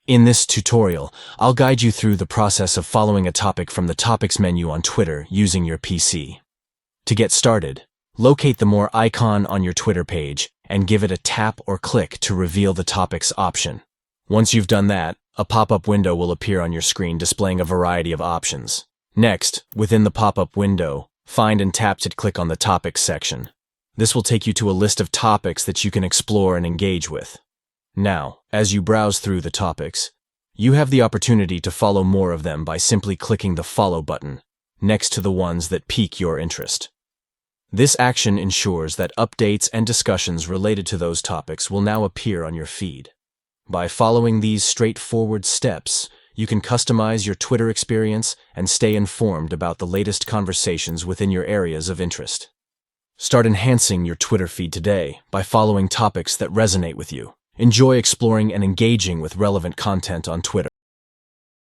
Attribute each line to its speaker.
Speaker 1: In this tutorial, I'll guide you through the process of following a topic from the Topics menu on Twitter using your PC. To get started, locate the More icon on your Twitter page and give it a tap or click to reveal the Topics option. Once you've done that, a pop-up window will appear on your screen displaying a variety of options. Next, within the pop-up window, find and tap to click on the Topics section. This will take you to a list of topics that you can explore and engage with. Now, as you browse through the topics, you have the opportunity to follow more of them by simply clicking the Follow button next to the ones that pique your interest. This action ensures that updates and discussions related to those topics will now appear on your feed. By following these straightforward steps, you can customize your Twitter experience and stay informed about the latest conversations within your areas of interest. Start enhancing your Twitter feed today by following topics that resonate with you. Enjoy exploring and engaging with relevant content on Twitter.